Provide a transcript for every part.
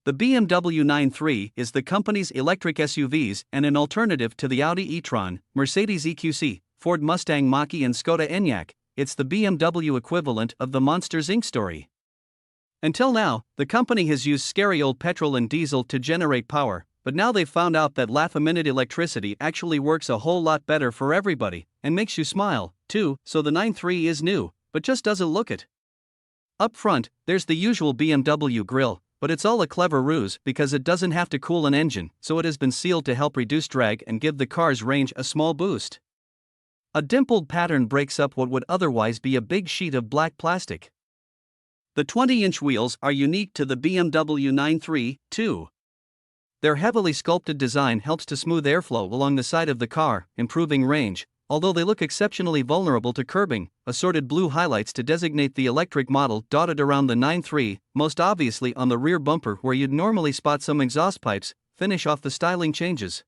The BMW 9/3 is the company's electric SUVs and an alternative to the Audi e-tron, Mercedes EQC, Ford Mustang Mach-E and Skoda Enyaq. It's the BMW equivalent of the Monsters Inc. story. Until now, the company has used scary old petrol and diesel to generate power, but now they've found out that laugh-a-minute electricity actually works a whole lot better for everybody, and makes you smile, too. So the 9/3 is new, but just doesn't look it. Up front, there's the usual BMW grille, but it's all a clever ruse because it doesn't have to cool an engine, so it has been sealed to help reduce drag and give the car's range a small boost. A dimpled pattern breaks up what would otherwise be a big sheet of black plastic. The 20-inch wheels are unique to the BMW 9/3, too. Their heavily sculpted design helps to smooth airflow along the side of the car, improving range, although they look exceptionally vulnerable to curbing. Assorted blue highlights to designate the electric model dotted around the 9/3, most obviously on the rear bumper where you'd normally spot some exhaust pipes, finish off the styling changes.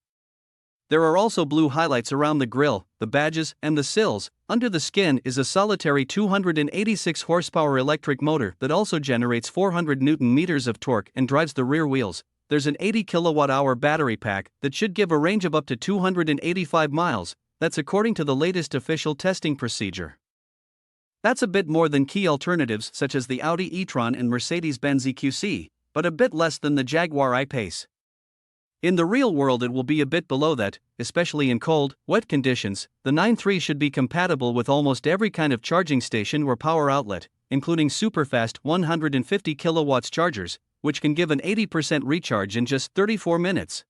There are also blue highlights around the grille, the badges, and the sills. Under the skin is a solitary 286 horsepower electric motor that also generates 400 Newton meters of torque and drives the rear wheels. There's an 80 kilowatt-hour battery pack that should give a range of up to 285 miles. That's according to the latest official testing procedure. That's a bit more than key alternatives such as the Audi e-tron and Mercedes-Benz EQC, but a bit less than the Jaguar I-Pace. In the real world it will be a bit below that, especially in cold, wet conditions. The 9/3 should be compatible with almost every kind of charging station or power outlet, including superfast 150 kilowatts chargers, which can give an 80% recharge in just 34 minutes.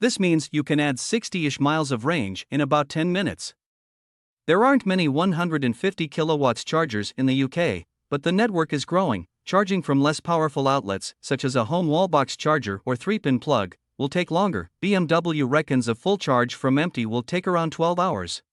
This means you can add 60-ish miles of range in about 10 minutes. There aren't many 150 kilowatts chargers in the UK, but the network is growing. Charging from less powerful outlets, such as a home wallbox charger or 3-pin plug, will take longer. BMW reckons a full charge from empty will take around 12 hours.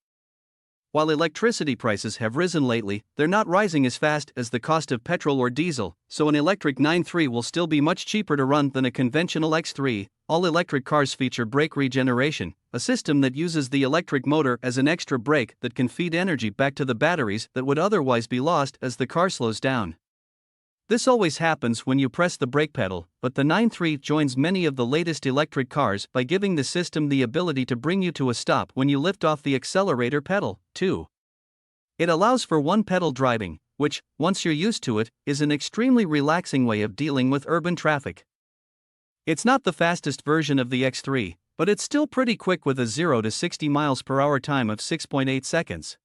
While electricity prices have risen lately, they're not rising as fast as the cost of petrol or diesel, so an electric 9/3 will still be much cheaper to run than a conventional X3. All electric cars feature brake regeneration, a system that uses the electric motor as an extra brake that can feed energy back to the batteries that would otherwise be lost as the car slows down. This always happens when you press the brake pedal, but the 9/3 joins many of the latest electric cars by giving the system the ability to bring you to a stop when you lift off the accelerator pedal, too. It allows for one-pedal driving, which, once you're used to it, is an extremely relaxing way of dealing with urban traffic. It's not the fastest version of the X3, but it's still pretty quick with a 0 to 60 miles per hour time of 6.8 seconds.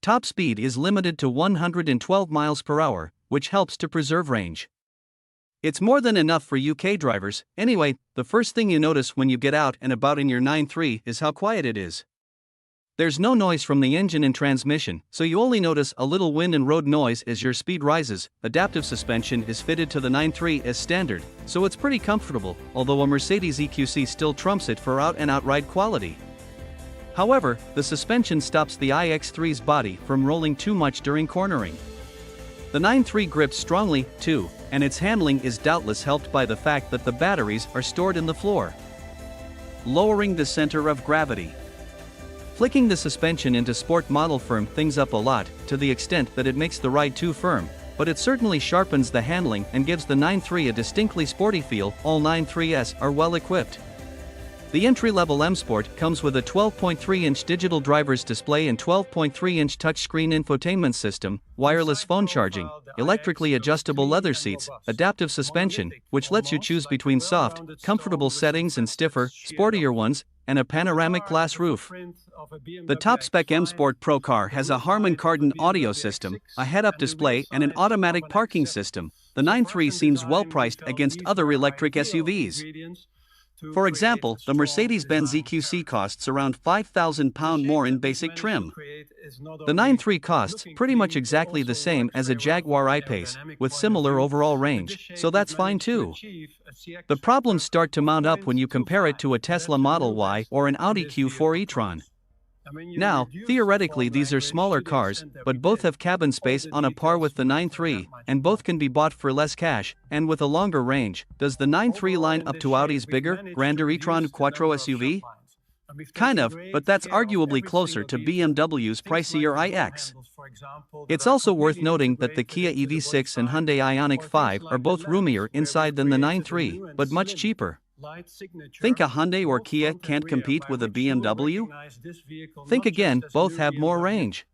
Top speed is limited to 112 miles per hour, which helps to preserve range. It's more than enough for UK drivers. Anyway, the first thing you notice when you get out and about in your 9/3 is how quiet it is. There's no noise from the engine and transmission, so you only notice a little wind and road noise as your speed rises. Adaptive suspension is fitted to the 9/3 as standard, so it's pretty comfortable, although a Mercedes EQC still trumps it for out-and-out ride quality. However, the suspension stops the iX3's body from rolling too much during cornering. The 9/3 grips strongly, too, and its handling is doubtless helped by the fact that the batteries are stored in the floor, lowering the center of gravity. Flicking the suspension into sport model firm things up a lot, to the extent that it makes the ride too firm, but it certainly sharpens the handling and gives the 9/3 a distinctly sporty feel. All 9/3s are well equipped. The entry-level M Sport comes with a 12.3-inch digital driver's display and 12.3-inch touchscreen infotainment system, wireless phone charging, electrically adjustable leather seats, adaptive suspension, which lets you choose between soft, comfortable settings and stiffer, sportier ones, and a panoramic glass roof. The top-spec M Sport Pro car has a Harman Kardon audio system, a head-up display and an automatic parking system. The 9/3 seems well-priced against other electric SUVs. For example, the Mercedes-Benz EQC costs around £5,000 more in basic trim. The 9/3 costs pretty much exactly the same as a Jaguar I-Pace, with similar overall range, so that's fine too. The problems start to mount up when you compare it to a Tesla Model Y or an Audi Q4 e-tron. Now, theoretically these are smaller cars, but both have cabin space on a par with the 9/3, and both can be bought for less cash, and with a longer range. Does the 9/3 line up to Audi's bigger, grander e-tron Quattro SUV? Kind of, but that's arguably closer to BMW's pricier iX. It's also worth noting that the Kia EV6 and Hyundai Ioniq 5 are both roomier inside than the 9.3, but much cheaper. Think a Hyundai or Kia can't compete with a BMW? Think again, both have more range.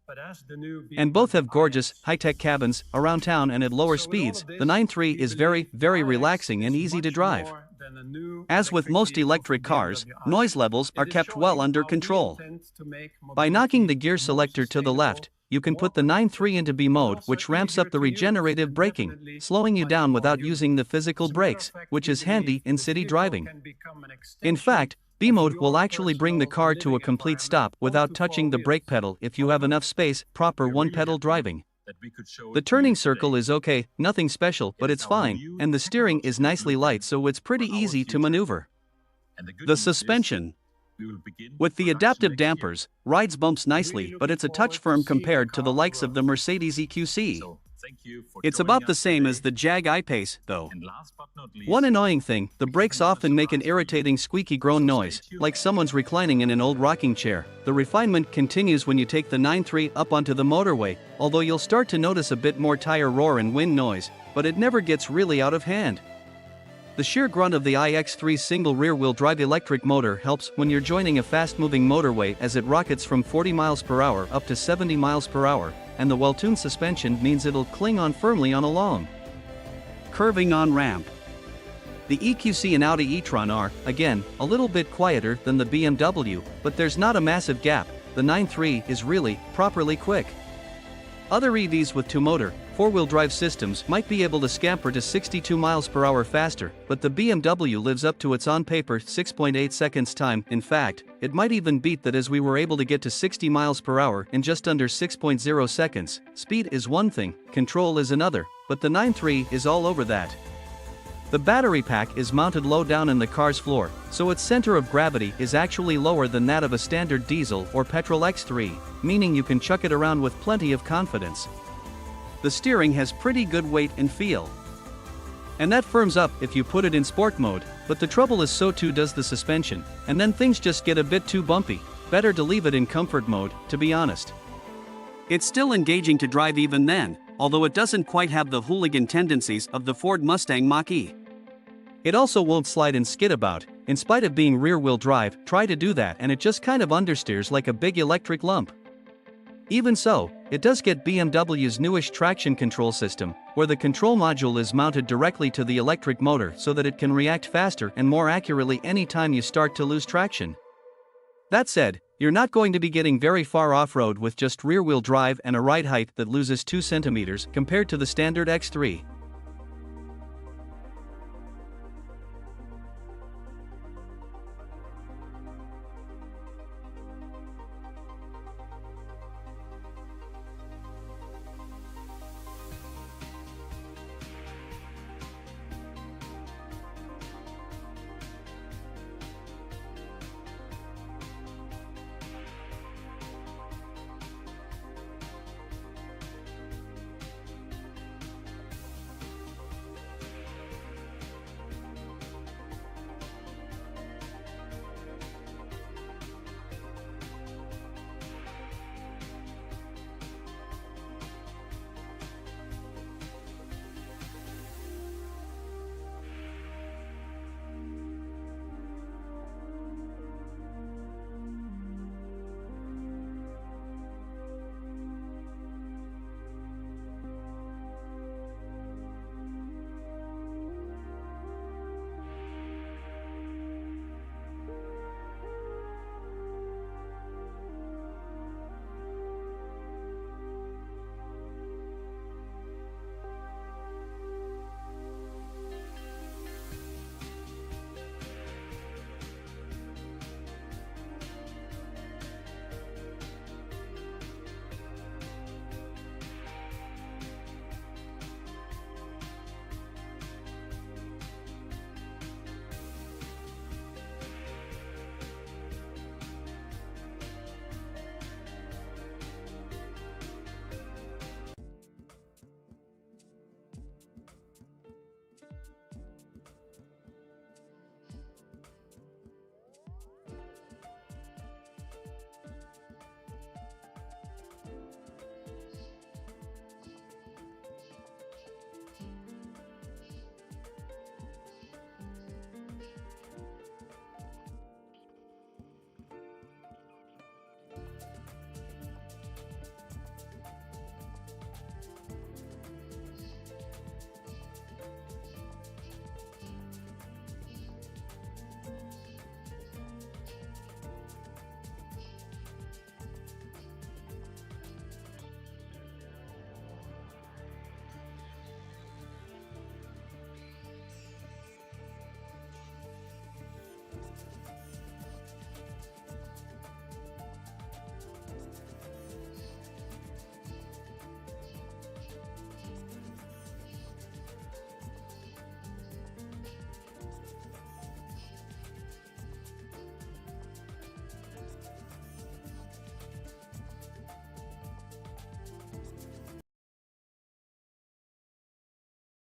And both have gorgeous, high-tech cabins, around town and at lower speeds. The 9.3 is very, very relaxing and easy to drive. As with most electric cars, noise levels are kept well under control. By knocking the gear selector to the left, you can put the 9.3 into B mode, which ramps up the regenerative braking, slowing you down without using the physical brakes, which is handy in city driving. In fact, B mode will actually bring the car to a complete stop without touching the brake pedal if you have enough space, proper one-pedal driving. The turning circle is okay, nothing special, but it's fine, and the steering is nicely light, so it's pretty easy to maneuver. The suspension. With the adaptive dampers, rides bumps nicely, but it's a touch firm compared to the likes of the Mercedes EQC. It's about the same as the Jag I-Pace, though. One annoying thing, the brakes often make an irritating squeaky groan noise, like someone's reclining in an old rocking chair. The refinement continues when you take the 9.3 up onto the motorway, although you'll start to notice a bit more tire roar and wind noise, but it never gets really out of hand. The sheer grunt of the iX3's single rear-wheel drive electric motor helps when you're joining a fast-moving motorway as it rockets from 40 miles per hour up to 70 miles per hour, and the well-tuned suspension means it'll cling on firmly on a long, curving on-ramp. The EQC and Audi e-tron are, again, a little bit quieter than the BMW, but there's not a massive gap. The 9.3 is really, properly quick. Other EVs with two-motor, four-wheel drive systems might be able to scamper to 62 miles per hour faster, but the BMW lives up to its on-paper 6.8 seconds time. In fact, it might even beat that, as we were able to get to 60 miles per hour in just under 6.0 seconds. Speed is one thing, control is another, but the 9.3 is all over that. The battery pack is mounted low down in the car's floor, so its center of gravity is actually lower than that of a standard diesel or petrol X3, meaning you can chuck it around with plenty of confidence. The steering has pretty good weight and feel. And that firms up if you put it in sport mode, but the trouble is so too does the suspension, and then things just get a bit too bumpy. Better to leave it in comfort mode, to be honest. It's still engaging to drive even then, although it doesn't quite have the hooligan tendencies of the Ford Mustang Mach-E. It also won't slide and skid about. In spite of being rear-wheel drive, try to do that and it just kind of understeers like a big electric lump. Even so, it does get BMW's newish traction control system, where the control module is mounted directly to the electric motor so that it can react faster and more accurately anytime you start to lose traction. That said, you're not going to be getting very far off-road with just rear-wheel drive and a ride height that loses 2 centimeters compared to the standard X3.